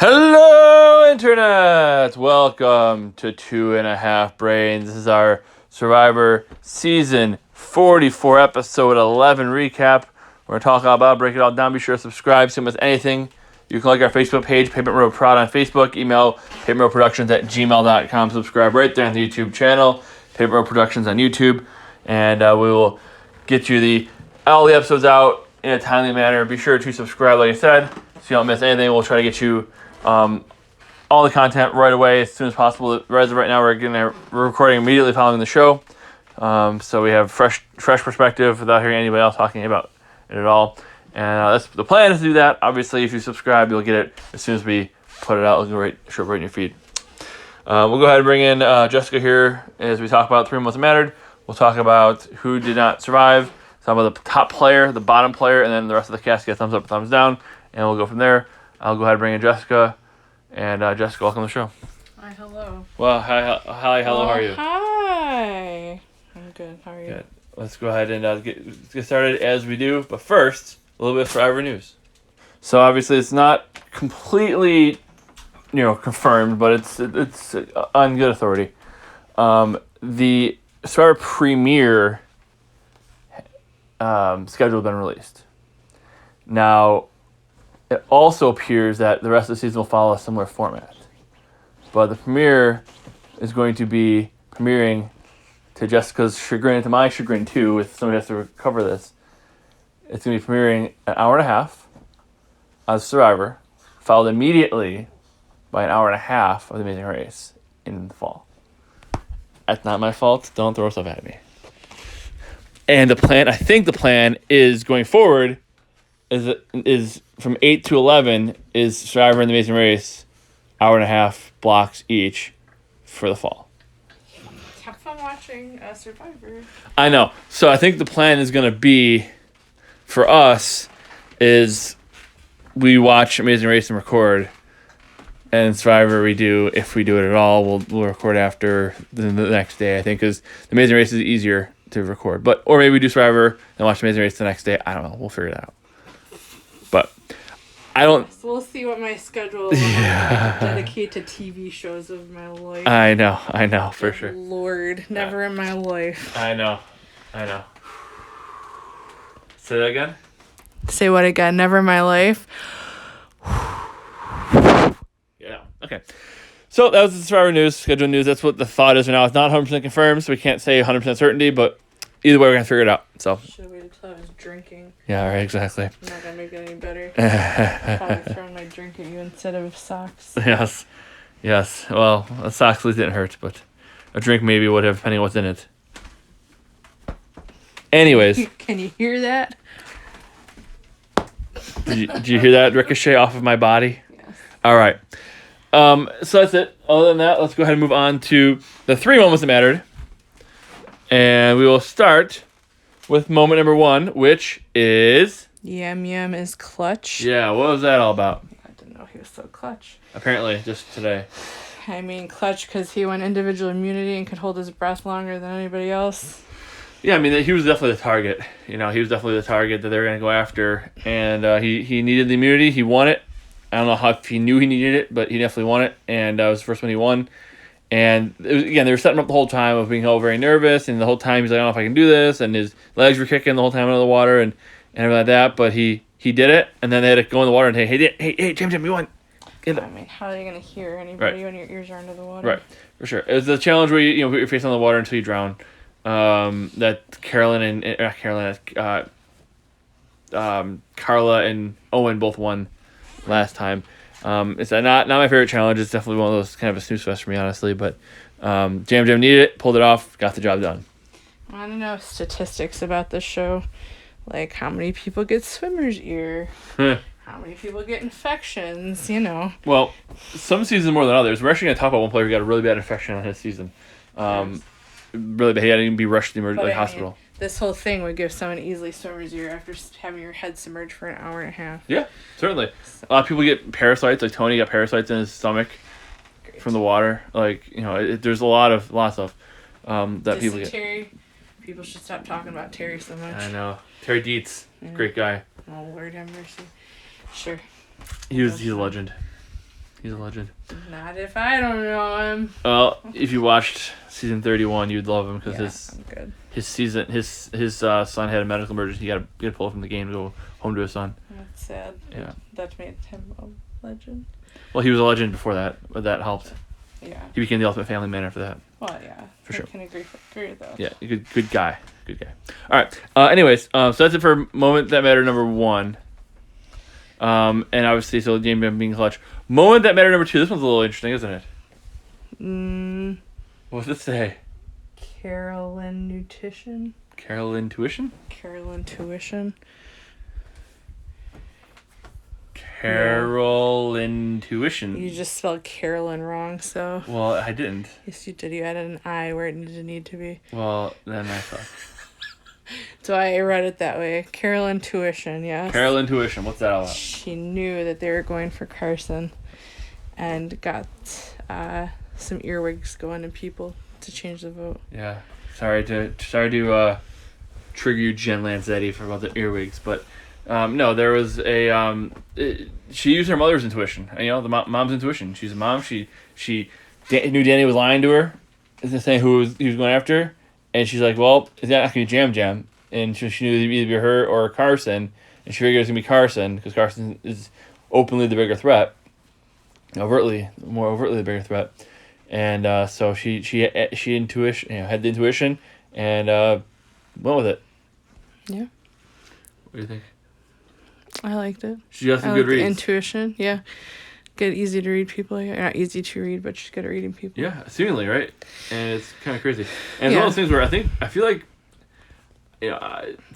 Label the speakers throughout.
Speaker 1: Hello, Internet! Welcome to 2.5 Brains. This is our Survivor Season 44, Episode 11 recap. We're going to talk all about it, break it all down. Be sure to subscribe, so you don't miss anything. You can like our Facebook page, Pavement Road Prod on Facebook. Email pavementroadproductions@gmail.com. Subscribe right there on the YouTube channel, Pavement Road Productions on YouTube. And we will get you all the episodes out in a timely manner. Be sure to subscribe, like I said, so you don't miss anything. We'll try to get you all the content right away as soon as possible. As of right now, we're recording immediately following the show, so we have fresh perspective without hearing anybody else talking about it at all. And that's the plan, is to do that. Obviously, if you subscribe, you'll get it as soon as we put it out. It'll show up right in your feed. We'll go ahead and bring in Jessica here as we talk about 3 months that mattered. We'll talk about who did not survive, talk about the top player, the bottom player, and then the rest of the cast get thumbs up, thumbs down, and we'll go from there. I'll go ahead and bring in Jessica. And Jessica, welcome to the show.
Speaker 2: Hi, hello.
Speaker 1: Well, hi, hello, how are you?
Speaker 2: Hi. I'm good. How are you?
Speaker 1: Good. Let's go ahead and get started as we do. But first, a little bit of Survivor news. So obviously, it's not completely, confirmed, but it's on good authority. The Survivor premiere schedule has been released. Now, it also appears that the rest of the season will follow a similar format. But the premiere is going to be premiering, to Jessica's chagrin, and to my chagrin too, if somebody has to cover this. It's going to be premiering an hour and a half of Survivor, followed immediately by an hour and a half of The Amazing Race in the fall. That's not my fault. Don't throw stuff at me. And I think the plan is going forward is from 8 to 11 is Survivor and The Amazing Race, hour and a half blocks each for the fall.
Speaker 2: Have fun watching Survivor.
Speaker 1: I know. So I think the plan is going to be, for us, is we watch Amazing Race and record, and Survivor if we do it at all, we'll record after the next day, I think, because The Amazing Race is easier to record. Or maybe we do Survivor and watch Amazing Race the next day. I don't know. We'll figure that out. But I don't...
Speaker 2: So we'll see what my schedule is. Dedicate to TV shows of my life.
Speaker 1: I know, for sure.
Speaker 2: Lord, never in my life.
Speaker 1: I know. Say that again?
Speaker 2: Say what again? Never in my life.
Speaker 1: Yeah, okay. So that was the Survivor news, schedule news. That's what the thought is right now. It's not 100% confirmed, so we can't say 100% certainty, but either way, we're going to figure it out. So.
Speaker 2: Should have waited till I was drinking.
Speaker 1: Yeah, right, exactly.
Speaker 2: I'm not going to make it any better. Probably throwing my drink at you instead of socks.
Speaker 1: Yes. Well, a socks at least didn't hurt, but a drink maybe would have, depending on what's in it. Anyways.
Speaker 2: Can you hear that?
Speaker 1: Did you hear that ricochet off of my body?
Speaker 2: Yes.
Speaker 1: All right. So that's it. Other than that, let's go ahead and move on to the 3 moments that mattered. And we will start with moment number 1, which is...
Speaker 2: Yum Yum is clutch.
Speaker 1: Yeah, what was that all about?
Speaker 2: I didn't know he was so clutch.
Speaker 1: Apparently, just today.
Speaker 2: I mean, clutch because he won individual immunity and could hold his breath longer than anybody else.
Speaker 1: Yeah, I mean, he was definitely the target. He was definitely the target that they were going to go after. And he needed the immunity. He won it. I don't know if he knew he needed it, but he definitely won it. And it was the first one he won. And they were setting him up the whole time of being all very nervous. And the whole time he's like, I don't know if I can do this. And his legs were kicking the whole time under the water and everything like that. But he did it. And then they had to go in the water and say, hey, Jim, you won.
Speaker 2: I mean, how are you going to hear anybody when your ears are under the water?
Speaker 1: Right, for sure. It was the challenge where you put your face on the water until you drown. That Carla and Owen both won last time. It's not my favorite challenge. It's definitely one of those kind of a snooze fest for me, honestly. But Jam needed it, pulled it off, got the job done.
Speaker 2: I want to know statistics about this show. Like, how many people get swimmer's ear? How many people get infections,
Speaker 1: Well, some seasons more than others. We're actually going to talk about one player who got a really bad infection on his season. Really bad. He had to even be rushed to the hospital.
Speaker 2: This whole thing would give someone easily swimmer's ear after having your head submerged for an hour and a half.
Speaker 1: Yeah, certainly. A lot of people get parasites. Like Tony got parasites in his stomach from the water. Like, there's lots of that people get.
Speaker 2: Terry. People should stop talking about Terry so much.
Speaker 1: I know. Terry Dietz, great guy.
Speaker 2: Oh, Lord have mercy. Sure.
Speaker 1: He's a legend. He's a legend.
Speaker 2: Not if I don't know him.
Speaker 1: Well, if you watched season 31, you'd love him because
Speaker 2: I'm good.
Speaker 1: his son had a medical emergency. He got to pull from the game to go home to his son.
Speaker 2: That's sad.
Speaker 1: Yeah.
Speaker 2: That made him a legend.
Speaker 1: Well, he was a legend before that, but that helped.
Speaker 2: Yeah.
Speaker 1: He became the ultimate family man after that.
Speaker 2: Well, yeah.
Speaker 1: For sure.
Speaker 2: I can agree with that.
Speaker 1: Yeah, good guy. Good guy. All right. Anyways, so that's it for Moment That Mattered number 1. And obviously, so Jamie being clutch. Moment That Mattered number 2. This one's a little interesting, isn't it? What does it say?
Speaker 2: Carolyn Nutrition.
Speaker 1: Carolyn Tuition?
Speaker 2: Carolyn Tuition.
Speaker 1: Carolyn Tuition.
Speaker 2: You just spelled Carolyn wrong, so.
Speaker 1: Well, I didn't.
Speaker 2: Yes, you did. You added an I where it didn't need to be.
Speaker 1: Well, then I suck.
Speaker 2: So I read it that way. Carolyn Tuition, yes.
Speaker 1: Carolyn Tuition. What's that all about?
Speaker 2: She knew that they were going for Carson and got some earwigs going to people to change the vote.
Speaker 1: Yeah. Sorry to trigger you, Jen Lanzetti, for about the earwigs, but no, there was a she used her mother's intuition. You know, the mom's intuition. She's a mom. She knew Danny was lying to her, saying he was going after, and she's like, well, is that not gonna be Jam? And she knew it'd either be her or Carson, and she figured it was gonna be Carson because Carson is openly the bigger threat, more overtly the bigger threat, and so she intuition, had the intuition, and went with it.
Speaker 2: Yeah.
Speaker 1: What do you think?
Speaker 2: I liked it.
Speaker 1: She got some good reads.
Speaker 2: Intuition, yeah. Good, easy to read people. Not easy to read, but she's good at reading people.
Speaker 1: Yeah, seemingly, right? And it's kind of crazy. And it's one of those things where I feel like,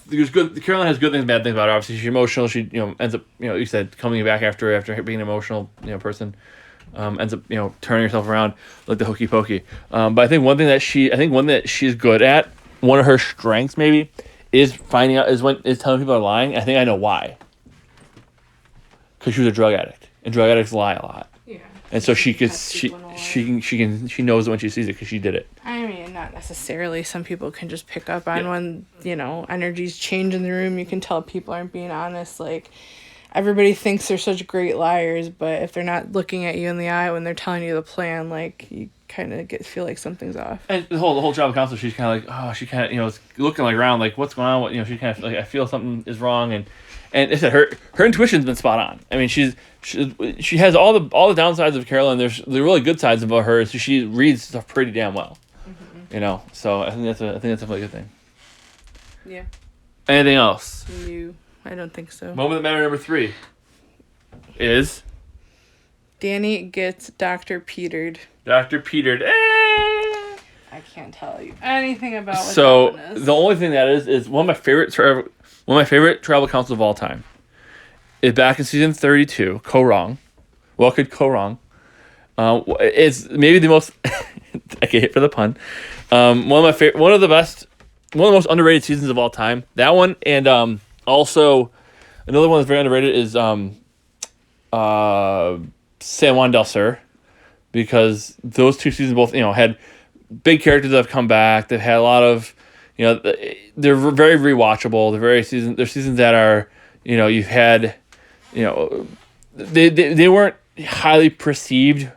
Speaker 1: there's good. Caroline has good things, bad things about her. Obviously, she's emotional. She, ends up, you said, coming back after being an emotional, person, ends up, turning herself around like the hokey pokey. But I think one that she's good at, one of her strengths maybe, is finding out is telling people are lying. I think I know why. Because she was a drug addict, and drug addicts lie a lot.
Speaker 2: Yeah.
Speaker 1: And so she knows it when she sees it because she did it.
Speaker 2: I mean, not necessarily. Some people can just pick up on when energies change in the room. You can tell people aren't being honest. Like, everybody thinks they're such great liars, but if they're not looking at you in the eye when they're telling you the plan, like, you kind of feel like something's off.
Speaker 1: And the whole job of counselor, she's kind of like, oh, she kind of is looking like around like what's going on. She kind of like, I feel something is wrong, and I said her intuition's been spot on. I mean, she has all the downsides of Carolyn. There's the really good sides about her. So she reads stuff pretty damn well. Mm-hmm. So I think that's definitely a good thing.
Speaker 2: Yeah.
Speaker 1: Anything else?
Speaker 2: I don't think so.
Speaker 1: Moment that mattered number 3 is
Speaker 2: Danny gets Dr. Petered.
Speaker 1: Dr. Petered.
Speaker 2: I can't tell you anything about what
Speaker 1: so
Speaker 2: that one is.
Speaker 1: The only thing that is one of my favorite tribal councils of all time is back in season 32. Ko Wrong. What could go wrong? It's maybe the most I get hit for the pun. One of the most underrated seasons of all time. That one, and also another one that's very underrated is San Juan del Sur, because those two seasons both had big characters that have come back. They've had a lot of they're very rewatchable. They're seasons that are you've had they weren't highly perceived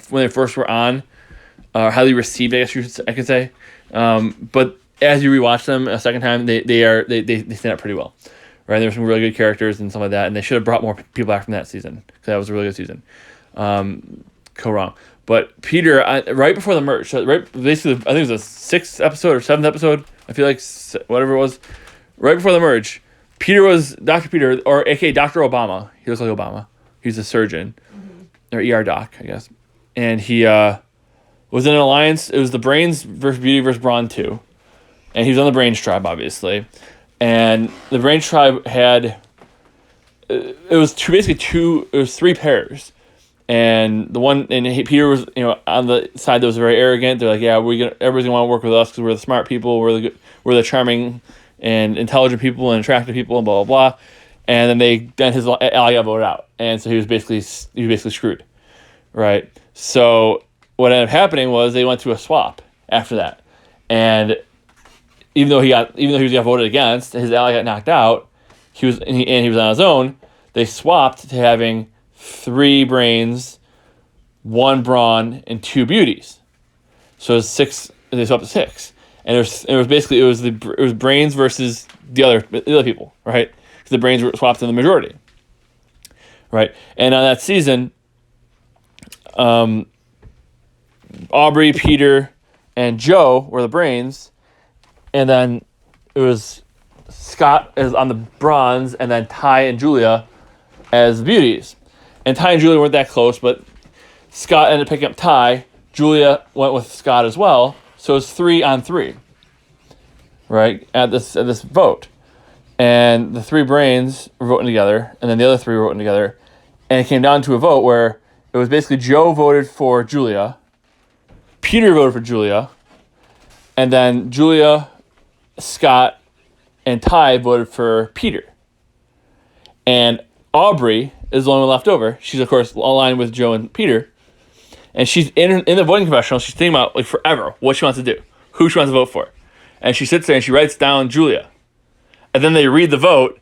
Speaker 1: when they first were on, or highly received, I guess I could say. But as you rewatch them a second time, they stand up pretty well, right? There's some really good characters and some of that, and they should have brought more people back from that season because that was a really good season. Go wrong, but Peter, right before the merge, so basically, I think it was the 6th episode or 7th episode. I feel like whatever it was, right before the merge, Peter was Dr. Peter, or aka Dr. Obama. He looks like Obama. He's a surgeon, or ER doc, I guess, and he was in an alliance. It was the Brains versus Beauty versus Brawn 2. And he was on the Brains tribe, obviously. And the Brains tribe had... It was 3 pairs. And Peter was, on the side that was very arrogant. They're like, yeah, everybody's going to want to work with us because we're the smart people, we're the charming and intelligent people and attractive people and blah, blah, blah. And then his ally got voted out. And so he was basically screwed. Right? So what ended up happening was they went to a swap after that. And even though he got voted against, his ally got knocked out, he was on his own. They swapped to having 3 brains 1 Braun, and 2 Beauties. So it's 6. They swapped to 6, and it was Brains versus the other people, right? Because the Brains were swapped in the majority, right? And on that season, Aubrey, Peter, and Joe were the Brains, and then it was Scott as on the Bronze, and then Ty and Julia as the Beauties. And Ty and Julia weren't that close, but Scott ended up picking up Ty. Julia went with Scott as well, so it's 3-on-3, right? At this vote, and the 3 Brains were voting together, and then the other 3 were voting together, and it came down to a vote where it was basically Joe voted for Julia, Peter voted for Julia, and then Julia, Scott, and Ty voted for Peter. And Aubrey is the only one left over. She's, of course, aligned with Joe and Peter. And she's in the voting confessional. She's thinking about, like, forever what she wants to do, who she wants to vote for. And she sits there and she writes down Julia. And then they read the vote,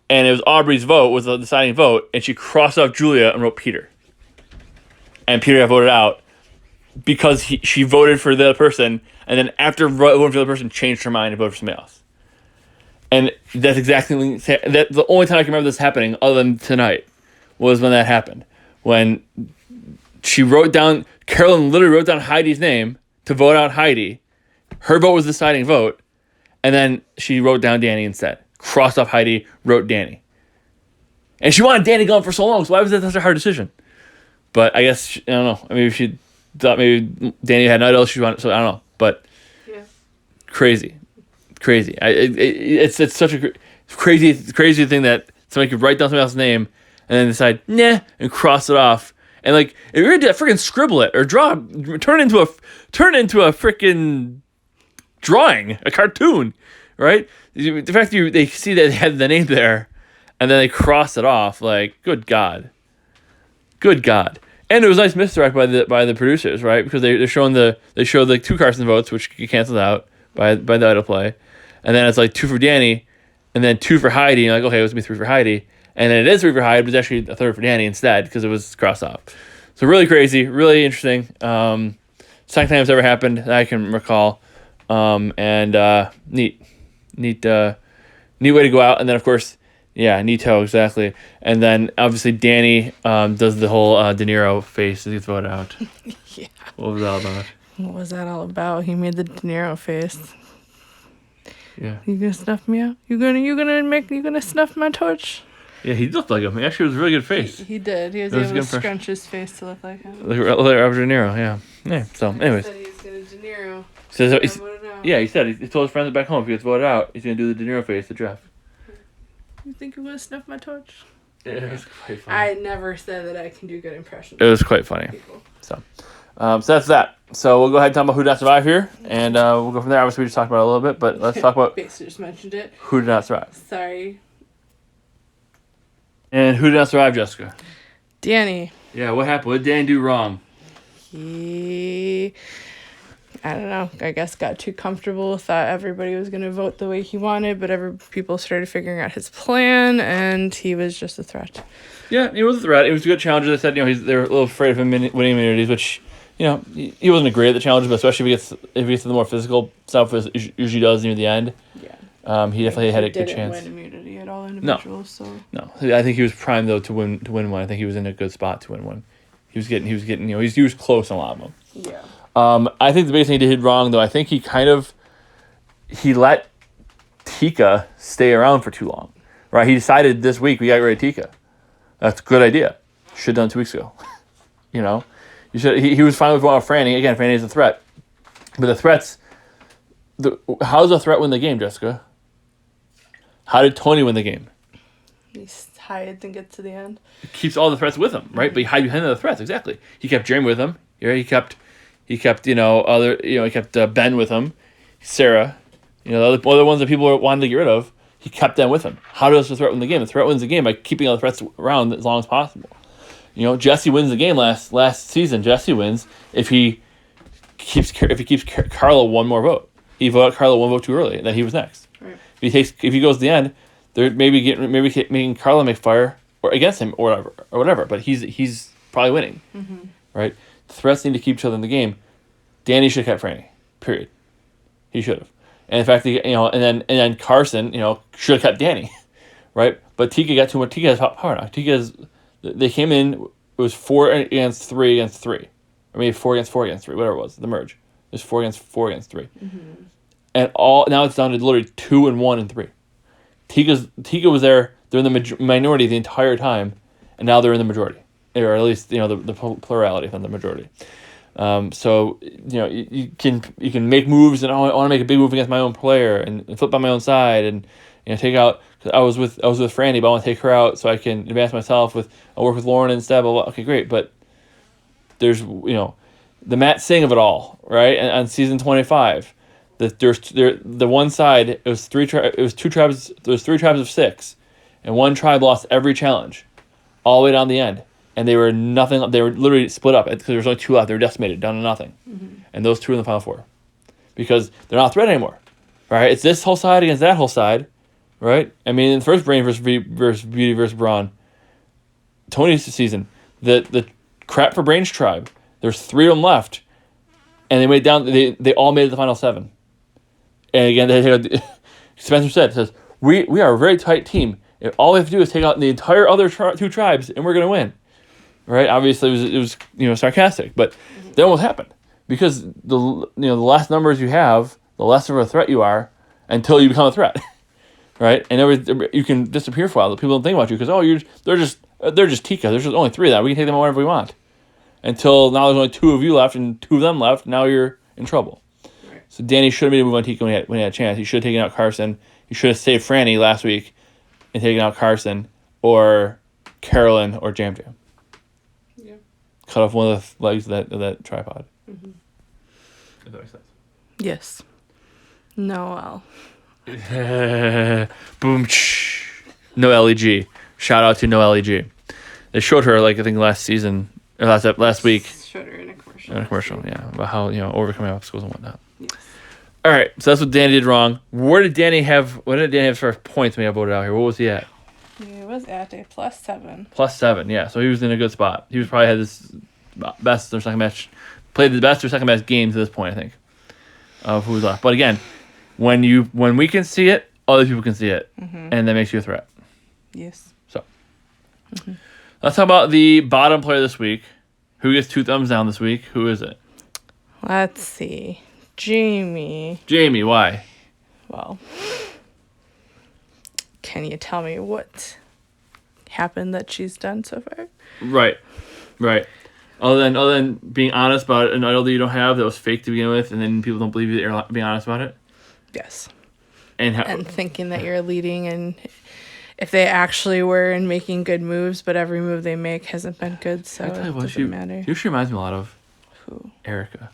Speaker 1: and it was Aubrey's vote was the deciding vote, and she crossed off Julia and wrote Peter. And Peter got voted out because she voted for the other person, and then after voting for the other person, changed her mind and voted for somebody else. And that's exactly the only time I can remember this happening, other than tonight, was when that happened. When Carolyn literally wrote down Heidi's name to vote out Heidi. Her vote was the deciding vote, and then she wrote down Danny instead. Crossed off Heidi, wrote Danny. And she wanted Danny gone for so long, so why was that such a hard decision? But I guess, I don't know. I mean, she thought maybe Danny had nothing else she wanted, so I don't know. But crazy. It's such a crazy thing that somebody could write down somebody else's name and then decide, nah, and cross it off. And like, if you're gonna freaking scribble it or turn it into a freaking drawing, a cartoon, right? The fact that they see that they had the name there, and then they cross it off, like, good God. And it was nice misdirect by the producers, right? Because they show the 2 Carson votes, which get canceled out by the autoplay, and then it's like 2 for Danny, and then 2 for Heidi. And you're like, okay, it was gonna be 3 for Heidi. And then it is 3 for Heidi, but it's actually a 3rd for Danny instead because it was crossed off. So really crazy, really interesting. Second time it's ever happened that I can recall. And neat way to go out. And then, of course, neato, exactly. And then, obviously, Danny does the whole De Niro face as he gets voted out.
Speaker 2: Yeah.
Speaker 1: What was that all about?
Speaker 2: What was that all about? He made the De Niro face.
Speaker 1: Yeah.
Speaker 2: You gonna snuff me out? You gonna snuff my torch?
Speaker 1: Yeah, he looked like him. He actually was a really good face.
Speaker 2: He did. He was able to scrunch his face to look like him.
Speaker 1: Like Robert De Niro, yeah. Yeah, so, anyways.
Speaker 2: He said he's gonna De Niro.
Speaker 1: He said he told his friends back home if he gets voted out, he's going to do the De Niro face to Jeff.
Speaker 2: You think you're gonna snuff my torch?
Speaker 1: Yeah, it was quite funny.
Speaker 2: I never said that I can do good impressions.
Speaker 1: It was quite funny. So that's that. So we'll go ahead and talk about who did not survive here, and we'll go from there. Obviously, we just talked about it a little bit, but let's talk about
Speaker 2: Basically just mentioned it.
Speaker 1: Who did not survive.
Speaker 2: Sorry.
Speaker 1: And who did not survive, Jessica?
Speaker 2: Danny.
Speaker 1: Yeah, what happened? What did Danny do wrong?
Speaker 2: He, I don't know, I guess got too comfortable, thought everybody was going to vote the way he wanted, but people started figuring out his plan, and he was just a threat.
Speaker 1: Yeah, he was a threat. It was a good challenge. They said, they were a little afraid of him winning immunities, which, he wasn't great at the challenges, but especially if he gets to the more physical stuff, as he usually does near the end.
Speaker 2: Yeah.
Speaker 1: He definitely had a good chance.
Speaker 2: He didn't win immunity at all individuals,
Speaker 1: No, I think he was primed though to win one. I think he was in a good spot to win one. He was getting, he was close on a lot of them.
Speaker 2: Yeah.
Speaker 1: I think the biggest thing he did wrong though, I think he let Tika stay around for too long. Right? He decided this week we got rid of Tika. That's a good idea. Should have done 2 weeks ago. You should. He was fine with going off Franny. Again, Franny is a threat, but the threats. How does a threat win the game, Jessica? How did Tony win the game?
Speaker 2: He hides and gets to the end.
Speaker 1: He keeps all the threats with him, right? But he hides behind the threats, exactly. He kept Jeremy with him. He kept he kept Ben with him, Sarah, the other ones that people wanted to get rid of. He kept them with him. How does the threat win the game? The threat wins the game by keeping all the threats around as long as possible. Jesse wins the game last season. Jesse wins if he keeps Carlo one more vote. He voted Carlo one vote too early, and then he was next.
Speaker 2: Right.
Speaker 1: If he goes to the end, they're maybe making Carlo make fire or against him or whatever. But he's probably winning.
Speaker 2: Mm-hmm.
Speaker 1: right? Threats need to keep each other in the game. Danny should have kept Franny. Period. He should have. And in fact, and then Carson, should have kept Danny, right? But Tika got too much. Tika has power now. They came in. It was 4 against 3 against 3, or maybe 4 against 4 against 3, whatever it was. The merge. It was 4 against 4 against 3, and now it's down to literally 2 and 1 and 3. Tika was there. They're in the minority the entire time, and now they're in the majority, or at least the plurality from the majority. So you can make moves, and I want to make a big move against my own player and flip on my own side and take out. Cause I was with Franny, but I want to take her out so I can advance myself. I'll work with Lauren instead. Blah, blah. Okay, great, but there's the Matt Singh of it all, right? And on season 25, the one side it was 2 tribes. There was 3 tribes of 6, and one tribe lost every challenge, all the way down the end. And they were nothing. They were literally split up because there was only 2 left. They were decimated, down to nothing. And those 2 are in the final 4 because they're not a threat anymore, right? It's this whole side against that whole side, right? I mean, in the first Brain versus Beauty versus Braun, Tony's season, the crap for Brain's tribe. There's 3 of them left, and they made down. They all made it to the final 7. And again, Spencer says we are a very tight team. All we have to do is take out the entire other 2 tribes, and we're gonna win. Right, obviously it was sarcastic, but that won't happen because the less numbers you have, the less of a threat you are until you become a threat, right? And you can disappear for a while. People don't think about you because they're just Tika. There's just only 3 of them. We can take them out whenever we want. Until now, there's only 2 of you left and 2 of them left. Now you're in trouble. Right. So Danny should have made a move on Tika when he had a chance. He should have taken out Carson. He should have saved Franny last week and taken out Carson or Carolyn or Jam Jam. Cut off one of the legs of that tripod. If that makes sense.
Speaker 2: Yes. Noelle.
Speaker 1: Boom. No LEG. Shout out to no LEG. They showed her I think last season or last week.
Speaker 2: Showed her in a commercial.
Speaker 1: Yeah, about how overcoming obstacles and whatnot. Yes. All right, so that's what Danny did wrong. What did Danny have for points when he voted out here? What was he at?
Speaker 2: He was at a +7.
Speaker 1: +7, yeah. So he was in a good spot. He was probably had his best or second match, played the best or second best game to this point, I think, of who was left. But again, when we can see it, other people can see it, and that makes you a threat.
Speaker 2: Yes.
Speaker 1: So let's talk about the bottom player this week. Who gets 2 thumbs down this week? Who is it?
Speaker 2: Let's see. Jamie.
Speaker 1: Jamie, why?
Speaker 2: Well, can you tell me what happened that she's done so far?
Speaker 1: Right. Other than being honest about an idol that you don't have that was fake to begin with, and then people don't believe you that you're being honest about it.
Speaker 2: Yes.
Speaker 1: And
Speaker 2: thinking that you're leading, and if they actually were and making good moves, but every move they make hasn't been good, so it doesn't matter.
Speaker 1: She reminds me a lot of
Speaker 2: who?
Speaker 1: Erica.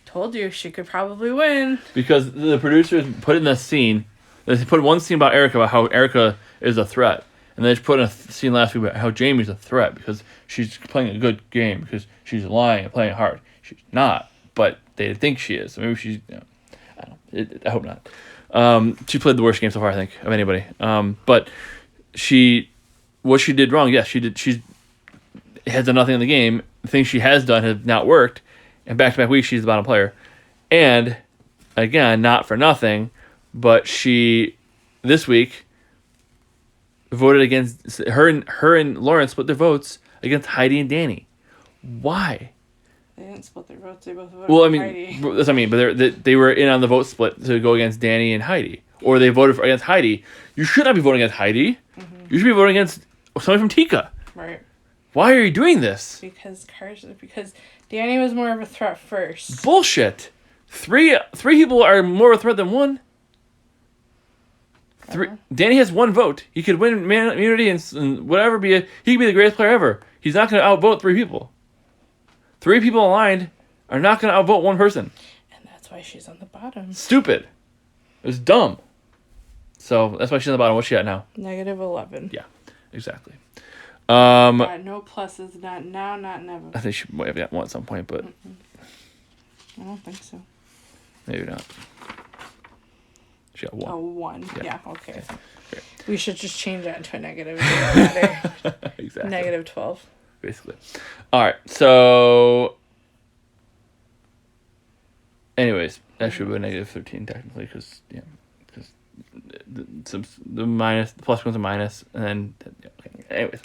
Speaker 2: Told you she could probably win. Because
Speaker 1: the producers put in the scene, they put one scene about Erica, about how Erica is a threat. And they just put in a scene last week about how Jamie's a threat because she's playing a good game, because she's lying and playing hard. She's not, but they think she is. So maybe she's, I don't know. I hope not. She played the worst game so far, I think, of anybody. But what she did wrong, yes, she did. She has done nothing in the game. The things she has done have not worked. And back-to-back weeks, she's the bottom player. And, again, not for nothing, but this week, voted against her and Lauren split their votes against Heidi and Danny. Why?
Speaker 2: They didn't split their votes. They both voted
Speaker 1: for
Speaker 2: Heidi.
Speaker 1: That's what I mean. But they were in on the vote split to go against Danny and Heidi, or they voted against Heidi. You should not be voting against Heidi. You should be voting against somebody from Tika.
Speaker 2: Right.
Speaker 1: Why are you doing this?
Speaker 2: Because Danny was more of a threat first.
Speaker 1: Bullshit. Three people are more of a threat than one. Danny has 1 vote. He could win immunity and whatever. He could be the greatest player ever. He's not going to outvote 3 people. 3 people aligned are not going to outvote 1 person.
Speaker 2: And that's why she's on the bottom.
Speaker 1: Stupid. It was dumb. So that's why she's on the bottom. What's she at now?
Speaker 2: -11.
Speaker 1: Yeah, exactly.
Speaker 2: No pluses, not now, not never.
Speaker 1: I think she might have got 1 at some point, but
Speaker 2: I don't think so.
Speaker 1: Maybe not. She got 1.
Speaker 2: Oh, 1. Yeah, okay.
Speaker 1: Great.
Speaker 2: We should just change that to a negative.
Speaker 1: Exactly.
Speaker 2: -12.
Speaker 1: basically. All right, so. Anyways, that should be a negative 13 technically, because the plus becomes a minus, and then okay. Anyways,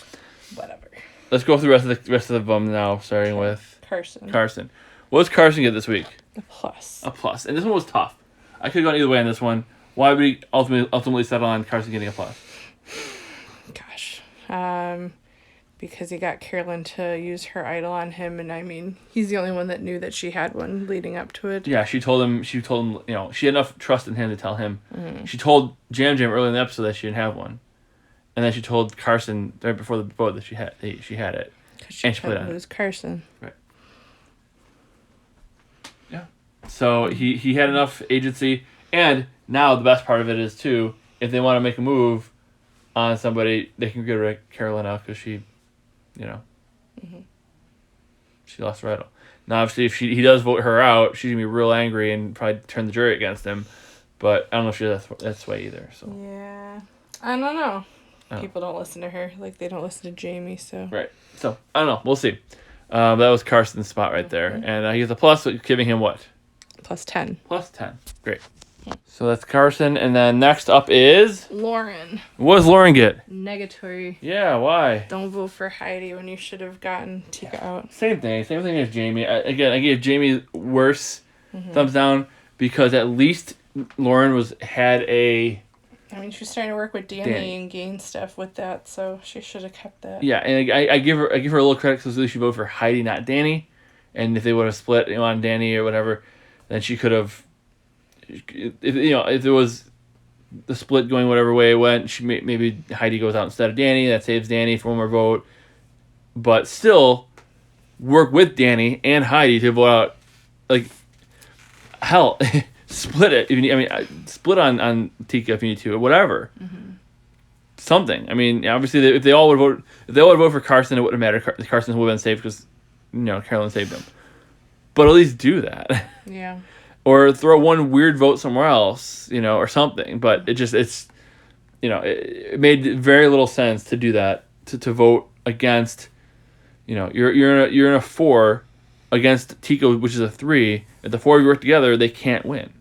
Speaker 2: Whatever.
Speaker 1: let's go through the rest of the bum now, starting with
Speaker 2: Carson.
Speaker 1: What does Carson get this week?
Speaker 2: A plus.
Speaker 1: A plus, and this one was tough. I could have gone either way on this one. Why would we ultimately settle on Carson getting a plus?
Speaker 2: Gosh. Because he got Carolyn to use her idol on him, and I mean, he's the only one that knew that she had one leading up to it.
Speaker 1: Yeah, she told him, she had enough trust in him to tell him. She told Jam Jam early in the episode that she didn't have one. And then she told Carson right before the vote that she had it.
Speaker 2: Because she couldn't lose Carson.
Speaker 1: Right. Yeah. So he had enough agency, and now the best part of it is, too, if they want to make a move on somebody, they can get rid of Carolyn out because she, she lost her idol. Now, obviously, if he does vote her out, she's going to be real angry and probably turn the jury against him. But I don't know if she's that's way either. So
Speaker 2: Yeah. I don't know. People don't listen to her like they don't listen to Jamie, so.
Speaker 1: Right. So, I don't know. We'll see. That was Carson's spot right there. And he gets a plus, giving him what?
Speaker 2: Plus 10.
Speaker 1: Plus 10. Great. So that's Carson. And then next up is...
Speaker 2: Lauren.
Speaker 1: What does Lauren get?
Speaker 2: Negatory.
Speaker 1: Yeah, why?
Speaker 2: Don't vote for Heidi when you should have gotten Tika out.
Speaker 1: Same thing as Jamie. I gave Jamie worse thumbs down because at least Lauren had a...
Speaker 2: I mean, she's starting to work with Danny and gain stuff with that, so she should have kept that.
Speaker 1: Yeah, and I give her a little credit because at least she voted for Heidi, not Danny. And if they would have split on Danny or whatever, then she could have... If there was the split going whatever way it went, maybe Heidi goes out instead of Danny. That saves Danny for one more vote. But still, work with Danny and Heidi to vote out. Like, hell, split it. Split on Tika if you need to, or whatever. Something. I mean, obviously, if they all would vote for Carson, it wouldn't matter. Carson would have been saved because Carolyn saved him. But at least do that.
Speaker 2: Yeah.
Speaker 1: Or throw one weird vote somewhere else, or something. But it made very little sense to do that, to vote against, you're in a 4 against Tika, which is a 3. If the 4 of you work together, they can't win.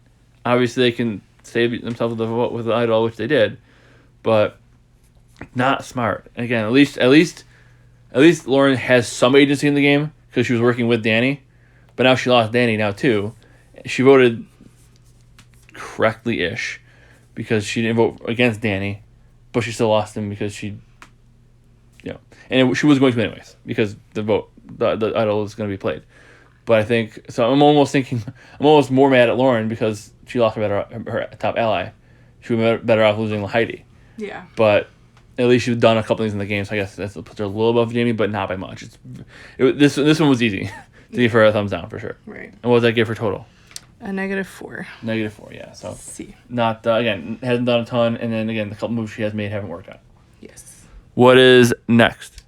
Speaker 1: Obviously, they can save themselves with the vote with the idol, which they did, but not smart. Again, at least Lauren has some agency in the game because she was working with Danny, but now she lost Danny now too. She voted correctly-ish because she didn't vote against Danny, but she still lost him because she was going to anyways because the idol was going to be played. But I think so. I'm almost more mad at Lauren because she lost her top ally. She would be better off losing Heidi.
Speaker 2: Yeah.
Speaker 1: But at least she's done a couple things in the game, so I guess that puts her a little above Jamie, but not by much. This one was easy to give her a thumbs down for sure.
Speaker 2: Right.
Speaker 1: And what does that give her total?
Speaker 2: A -4.
Speaker 1: -4, yeah. So
Speaker 2: C.
Speaker 1: Not again, hasn't done a ton, and then again the couple moves she has made haven't worked out.
Speaker 2: Yes.
Speaker 1: What is next?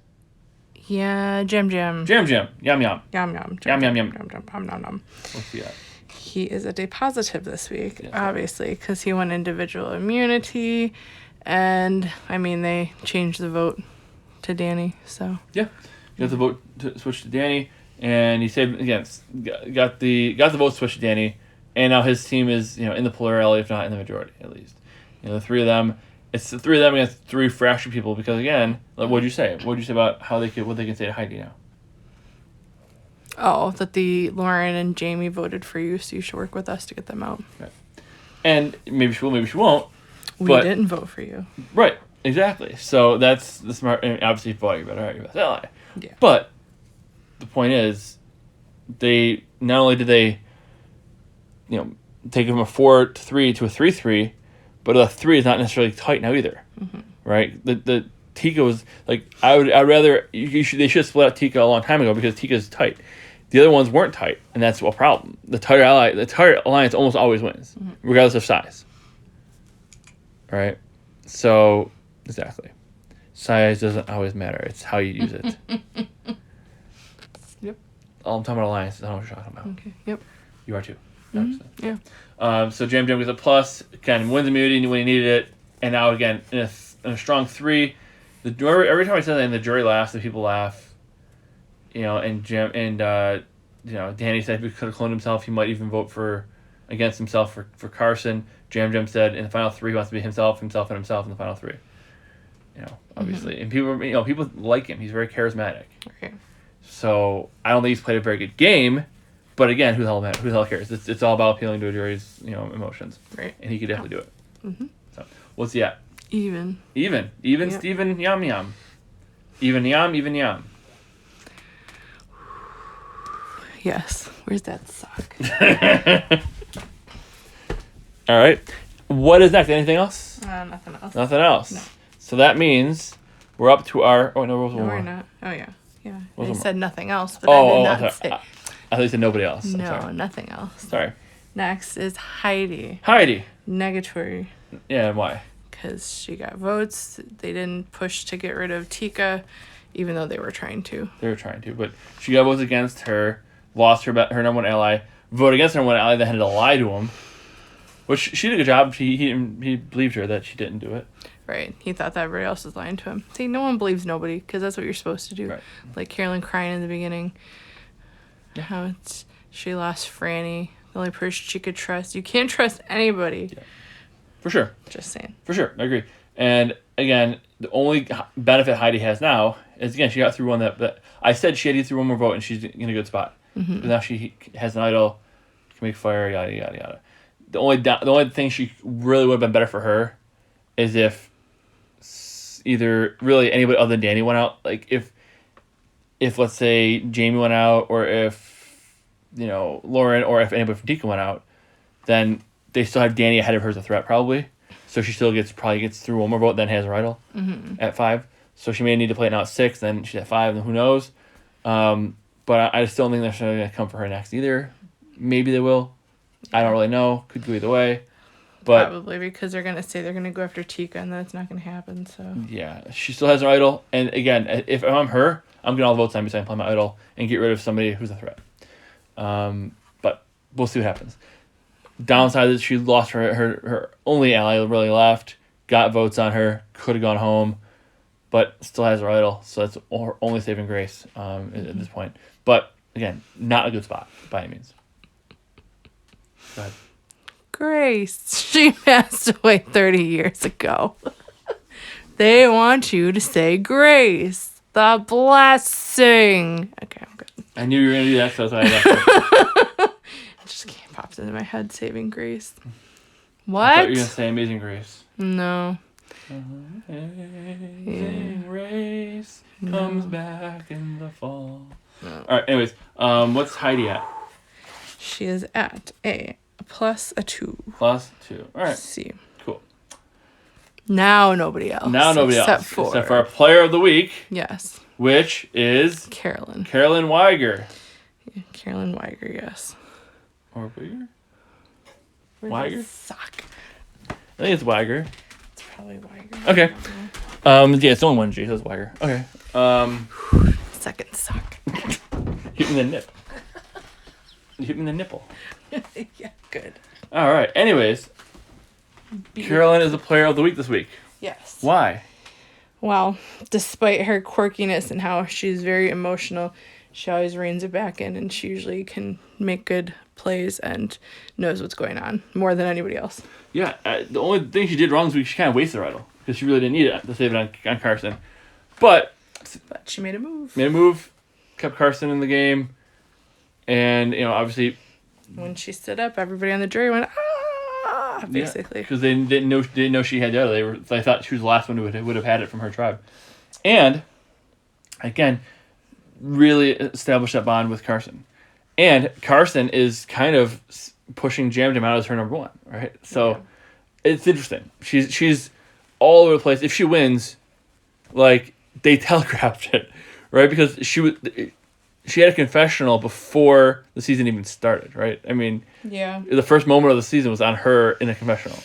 Speaker 2: Yeah, Jam Jam.
Speaker 1: Yum yum.
Speaker 2: Yum yum.
Speaker 1: Yum, yum, yum.
Speaker 2: Yum yum.
Speaker 1: Let's see that.
Speaker 2: He is a day positive this week,
Speaker 1: Yes.
Speaker 2: obviously, because he won individual immunity, and I mean they changed the vote to Danny, so.
Speaker 1: Yeah, you got the vote to switch to Danny, and he saved again. Got the vote switched to Danny, and now his team is in the plurality, if not in the majority at least. The three of them. It's the 3 of them against 3 fractured people because again, like, what'd you say? What'd you say about what they can say to Heidi now?
Speaker 2: Oh, that the Lauren and Jamie voted for you, so you should work with us to get them out.
Speaker 1: Right. And maybe she will, maybe she won't.
Speaker 2: We
Speaker 1: but,
Speaker 2: didn't vote for you.
Speaker 1: Right, exactly. So that's the smart. And obviously, if you vote, you better have your best ally.
Speaker 2: Yeah.
Speaker 1: But the point is, they not only did they, take from a 4-3 to a 3-3, but a 3 is not necessarily tight now either.
Speaker 2: Mm-hmm.
Speaker 1: Right. The Tika was like I'd rather they should have split out Tika a long time ago because Tika is tight. The other ones weren't tight, and that's a problem. The tighter alliance almost always wins, regardless of size. Right? So, exactly. Size doesn't always matter. It's how you use it.
Speaker 2: Yep.
Speaker 1: I'm talking about alliances. I don't know what you're talking about.
Speaker 2: Okay. Yep.
Speaker 1: You are too.
Speaker 2: Mm-hmm. Yeah.
Speaker 1: So Jam Jam gets a plus, kind of wins immunity when he needed it, and now again in a strong 3. Every time I say that, and the jury laughs, the people laugh. and Jim and Danny said he could have cloned himself. He might even vote against himself for Carson. Jim said in the final three he wants to be himself, and himself in the final three. Obviously, and people like him. He's very charismatic.
Speaker 2: Right.
Speaker 1: So I don't think he's played a very good game, but again, who the hell cares? It's all about appealing to a jury's emotions.
Speaker 2: Right.
Speaker 1: And he could definitely do it.
Speaker 2: Mm-hmm.
Speaker 1: So what's he at?
Speaker 2: Even.
Speaker 1: Even.
Speaker 2: Yep.
Speaker 1: Steven Yam. Even Yam.
Speaker 2: Yes. Where's that sock?
Speaker 1: All right. What is next? Anything else?
Speaker 2: Nothing else.
Speaker 1: Nothing else.
Speaker 2: No.
Speaker 1: So that means we're up to our. Oh no,
Speaker 2: No, we're not. Oh yeah. Yeah.
Speaker 1: What was
Speaker 2: I
Speaker 1: one
Speaker 2: said nothing else, but I did not
Speaker 1: sorry.
Speaker 2: say.
Speaker 1: I thought you said nobody else. I'm
Speaker 2: No,
Speaker 1: sorry.
Speaker 2: nothing else.
Speaker 1: Sorry.
Speaker 2: Next is Heidi.
Speaker 1: Heidi.
Speaker 2: Negatory.
Speaker 1: Yeah, and why?
Speaker 2: Because she got votes. They didn't push to get rid of Tika, even though they were trying to.
Speaker 1: They were trying to, but she got votes against her, lost her number one ally, voted against her number one ally, then had to lie to him. Which she did a good job. He believed her that she didn't do it.
Speaker 2: Right. He thought that everybody else was lying to him. See, no one believes nobody, because that's what you're supposed to do.
Speaker 1: Right.
Speaker 2: Like Carolyn crying in the beginning.
Speaker 1: Yeah.
Speaker 2: How she lost Franny. The only person she could trust. You can't trust anybody.
Speaker 1: Yeah. For sure.
Speaker 2: Just saying.
Speaker 1: For sure. I agree. And again, the only benefit Heidi has now is, again, she got through one that I said she had to get through one more vote and she's in a good spot.
Speaker 2: Mm-hmm.
Speaker 1: But now she has an idol, can make fire, yada, yada, yada. The only thing she really would have been better for her is if either really anybody other than Danny went out. Like if let's say Jamie went out, or if Lauren, or if anybody from Tika went out, then they still have Danny ahead of her as a threat probably. So she still gets through one more vote, then has her idol at 5. So she may need to play it now at 6, then she's at 5, then who knows. But I still don't think they're going to come for her next either. Maybe they will. I don't really know. Could go either way. But
Speaker 2: probably because they're going to say they're going to go after Tika, and then it's not going to happen. So
Speaker 1: yeah, she still has her idol. And again, if I'm her, I'm getting all the votes on besides playing my idol and get rid of somebody who's a threat. But we'll see what happens. Downside is she lost her only ally really left, got votes on her, could have gone home, but still has her idol. So that's her only saving grace at this point. But again, not a good spot by any means. Go ahead.
Speaker 2: Grace, she passed away 30 years ago. They want you to say Grace, the blessing. Okay, I'm good.
Speaker 1: I knew you were going to do that, so that's why I left it.
Speaker 2: It just popped into my head, saving Grace.
Speaker 1: I
Speaker 2: What?
Speaker 1: thought you were going to say Amazing Grace.
Speaker 2: No.
Speaker 1: Amazing Grace comes back in the fall.
Speaker 2: No.
Speaker 1: All right, anyways, what's Heidi at?
Speaker 2: She is at a plus a 2.
Speaker 1: +2. All right,
Speaker 2: C.
Speaker 1: cool.
Speaker 2: Now nobody else. Except for
Speaker 1: our player of the week,
Speaker 2: yes,
Speaker 1: which is
Speaker 2: Carolyn.
Speaker 1: Carolyn Weiger.
Speaker 2: Carolyn Weiger, yes.
Speaker 1: Or Weiger?
Speaker 2: Where's
Speaker 1: Weiger?
Speaker 2: that sock?
Speaker 1: I think it's Weiger.
Speaker 2: It's probably Weiger.
Speaker 1: Okay. Yeah, it's only one G, so it's Weiger. Okay.
Speaker 2: Second sock.
Speaker 1: Hit me in the nip. You hit me in the nipple.
Speaker 2: Yeah, good.
Speaker 1: All right. Anyways, Carolyn is the player of the week this week.
Speaker 2: Yes.
Speaker 1: Why?
Speaker 2: Well, despite her quirkiness and how she's very emotional, she always reins it back in, and she usually can make good plays and knows what's going on more than anybody else.
Speaker 1: Yeah, the only thing she did wrong this week, she kind of wasted her idol because she really didn't need it to save it on Carson. But
Speaker 2: she made a move.
Speaker 1: Kept Carson in the game, and obviously
Speaker 2: When she stood up, everybody on the jury went ah, basically.
Speaker 1: because they didn't know she had the idol. They thought she was the last one who would have had it from her tribe, and again, really established that bond with Carson. And Carson is kind of pushing Jam Jam out as her number 1, right? So It's interesting. She's all over the place. If she wins, like, they telegraphed it, right? Because she had a confessional before the season even started, right? I mean,
Speaker 2: yeah.
Speaker 1: The first moment of the season was on her in a confessional,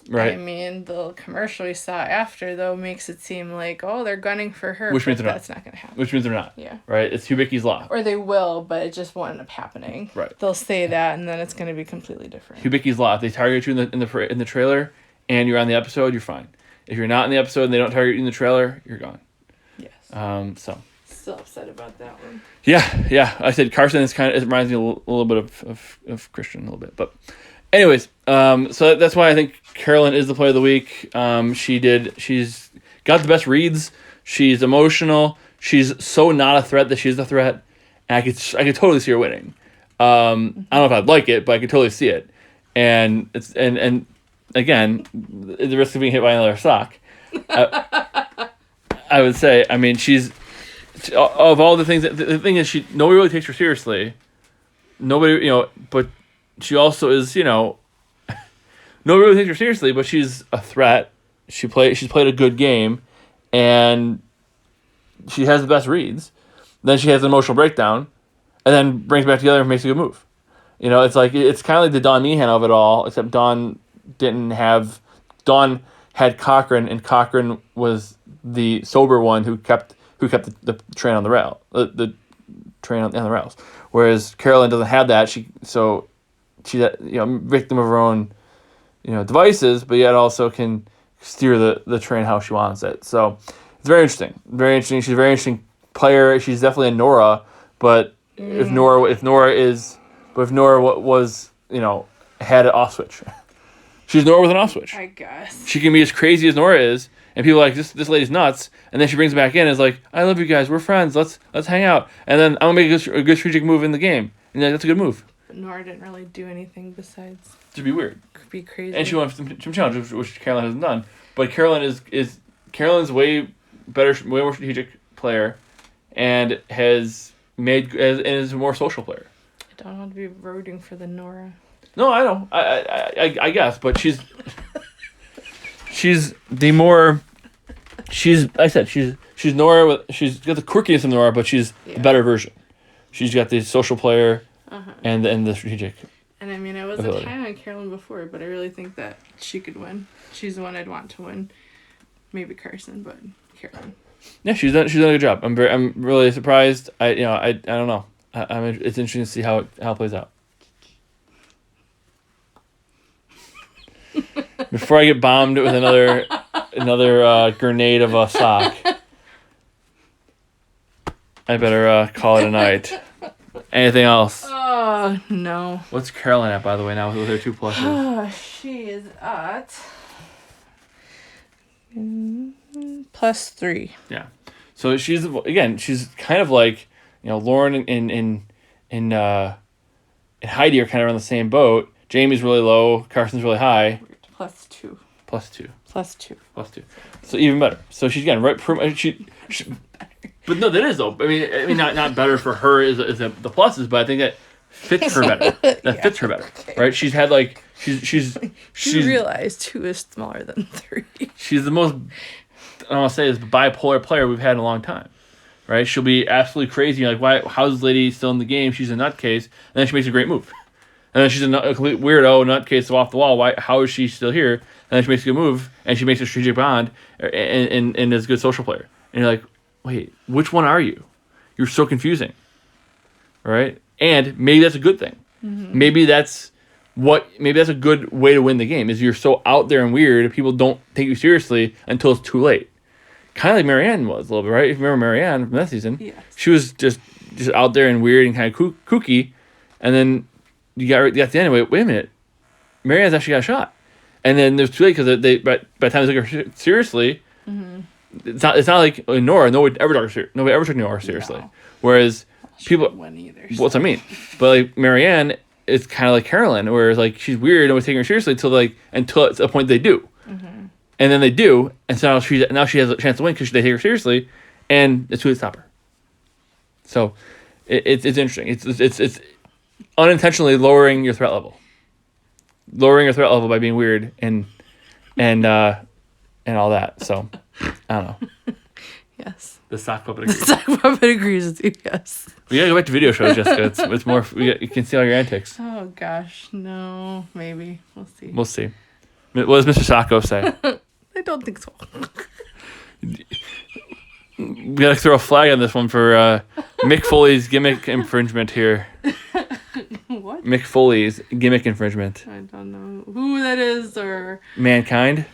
Speaker 1: right?
Speaker 2: I mean, the commercial we saw after, though, makes it seem like, oh, they're gunning for her.
Speaker 1: Which means they're not.
Speaker 2: That's not going to happen.
Speaker 1: Which means they're not.
Speaker 2: Yeah.
Speaker 1: Right? It's Hubicki's Law.
Speaker 2: Or they will, but it just won't end up happening.
Speaker 1: Right.
Speaker 2: They'll say that, and then it's going to be completely different.
Speaker 1: Hubicki's Law. If they target you in the trailer and you're on the episode, you're fine. If you're not in the episode and they don't target you in the trailer, you're gone.
Speaker 2: Yes.
Speaker 1: So
Speaker 2: still upset about that one.
Speaker 1: Yeah. I said Carson is it reminds me a little bit of Christian a little bit, but anyways, so that's why I think Carolyn is the player of the week. She's got the best reads. She's emotional. She's so not a threat that she's a threat, and I could totally see her winning. I don't know if I'd like it, but I could totally see it. And it's and again, the risk of being hit by another sock. I would say. I mean, she's of all the things. The thing is, nobody really takes her seriously. Nobody, but she also is, nobody really takes her seriously. But she's a threat. She's played a good game, and she has the best reads. Then she has an emotional breakdown, and then brings it back together and makes a good move. It's like it's kind of like the Dawn Meehan of it all, except Dawn had Cochran, and Cochran was the sober one who kept the train on the rail, the train on the rails. Whereas Carolyn doesn't have that. She's victim of her own devices, but yet also can steer the train how she wants it. So it's very interesting. Very interesting. She's a very interesting player. She's definitely a Nora, but if Nora was had an off switch. She's Nora with an off switch.
Speaker 2: I guess.
Speaker 1: She can be as crazy as Nora is, and people are like, this lady's nuts, and then she brings it back in and is like, I love you guys, we're friends, let's hang out, and then I'm going to make a good strategic move in the game. And you're like, that's a good move.
Speaker 2: But Nora didn't really do anything besides...
Speaker 1: To be weird.
Speaker 2: Be crazy.
Speaker 1: And she won some challenges, which Carolyn hasn't done. But Carolyn's way more strategic player, and is a more social player.
Speaker 2: I don't want to be rooting for the Nora.
Speaker 1: No, I know. I guess, but she's the more she's Nora she's got the quirkiness of Nora, but she's the better version. She's got the social player and the strategic.
Speaker 2: And I mean, I wasn't high on Carolyn before, but I really think that she could win. She's the one I'd want to win. Maybe Carson, but Carolyn.
Speaker 1: Yeah, she's done a good job. I'm really surprised. I don't know. It's interesting to see how it plays out. Before I get bombed with another grenade of a sock, I better call it a night. Anything else?
Speaker 2: Oh, no.
Speaker 1: What's Carolyn at, by the way, now with her 2 pluses?
Speaker 2: Oh, she is at +3.
Speaker 1: Yeah. So she's kind of like, Lauren and Heidi are kind of on the same boat. Jamie's really low. Carson's really high.
Speaker 2: +2.
Speaker 1: +2.
Speaker 2: +2.
Speaker 1: +2. So even better. So she's getting right. She but no, that is though. I mean, not better for her is the pluses, but I think that fits her better. That fits her better, okay. Right? She's had like she's.
Speaker 2: You realize 2 is smaller than 3.
Speaker 1: She's the most, I don't want to say this, bipolar player we've had in a long time. Right? She'll be absolutely crazy. Like, why? How's this lady still in the game? She's a nutcase, and then she makes a great move. And then she's a complete weirdo, nutcase off the wall. Why? How is she still here? And then she makes a good move, and she makes a strategic bond, and is a good social player. And you're like, wait, which one are you? You're so confusing, right? And maybe that's a good thing. Mm-hmm. Maybe that's a good way to win the game. Is you're so out there and weird, people don't take you seriously until it's too late. Kind of like Marianne was a little bit, right? If you remember Marianne from that season, yes. She was just out there and weird and kind of kooky, and then you got to the end. Wait a minute, Marianne's actually got a shot, and then it was too late because by the time they took her seriously, it's not like Nora. Nobody ever took Nora seriously. No. Whereas people,
Speaker 2: wouldn't either.
Speaker 1: So. What's I mean? But like Marianne is kind of like Carolyn, where like she's weird, nobody's taking her seriously until it's a point they do. And then they do, and so now she has a chance to win because they take her seriously, and it's who they stop her. So, it's interesting. It's unintentionally lowering your threat level by being weird and all that. So, I don't know.
Speaker 2: Yes.
Speaker 1: The sock puppet agrees.
Speaker 2: The sock puppet agrees with you. Yes.
Speaker 1: We gotta go back to video shows, Jessica. It's more. You can see all your antics.
Speaker 2: Oh gosh, no. Maybe we'll see.
Speaker 1: We'll see. What does Mr. Sacco say?
Speaker 2: I don't think so.
Speaker 1: We gotta throw a flag on this one for Mick Foley's gimmick infringement here.
Speaker 2: What?
Speaker 1: Mick Foley's gimmick infringement.
Speaker 2: I don't know who that is or...
Speaker 1: Mankind?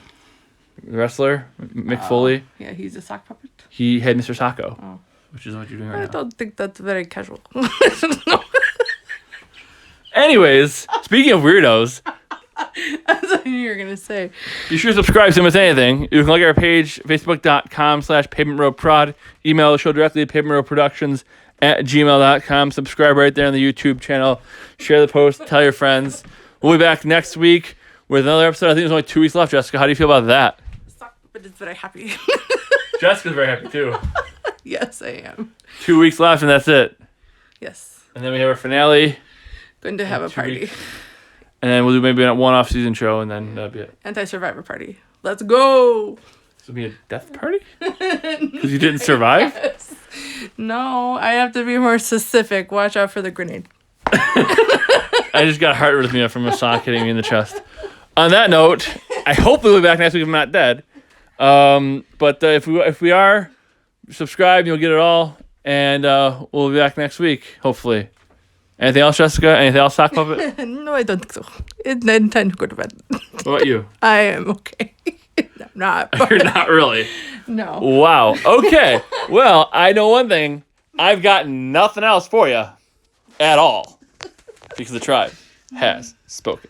Speaker 1: The wrestler? Mick Foley?
Speaker 2: Yeah, he's a sock puppet?
Speaker 1: He had Mr. Sacco.
Speaker 2: Oh.
Speaker 1: which is what you're doing right
Speaker 2: I
Speaker 1: now.
Speaker 2: don't think that's very casual.
Speaker 1: Anyways, speaking of weirdos,
Speaker 2: That's what you were going to say.
Speaker 1: be sure to subscribe to Miss Anything. You can like our page, facebook.com/pavementroadprod. Email the show directly at pavementroadproductions@gmail.com. Subscribe right there on the YouTube channel. Share the post. Tell your friends. We'll be back next week with another episode. I think there's only 2 weeks left, Jessica. How do you feel about that?
Speaker 2: Suck, but it's very happy.
Speaker 1: Jessica's very happy, too.
Speaker 2: Yes, I am.
Speaker 1: 2 weeks left, and that's it.
Speaker 2: Yes.
Speaker 1: And then we have our finale.
Speaker 2: Going to have a
Speaker 1: 2
Speaker 2: party.
Speaker 1: weeks. And then we'll do maybe a one-off season show, and then that'll be it.
Speaker 2: Anti-survivor party. Let's go.
Speaker 1: This will be a death party? Because you didn't survive?
Speaker 2: Yes. No, I have to be more specific. Watch out for the grenade.
Speaker 1: I just got heart rhythmia from a sock hitting me in the chest. On that note, I hope we'll be back next week if I'm not dead. But if we are, subscribe, you'll get it all. And we'll be back next week, hopefully. Anything else, Jessica? Anything else, Sock Puppet?
Speaker 2: No, I don't think so. It's time to go to bed.
Speaker 1: What about you?
Speaker 2: I am okay. No, I'm not.
Speaker 1: You're not really.
Speaker 2: No.
Speaker 1: Wow. Okay. Well, I know one thing. I've got nothing else for you at all. Because the tribe has spoken.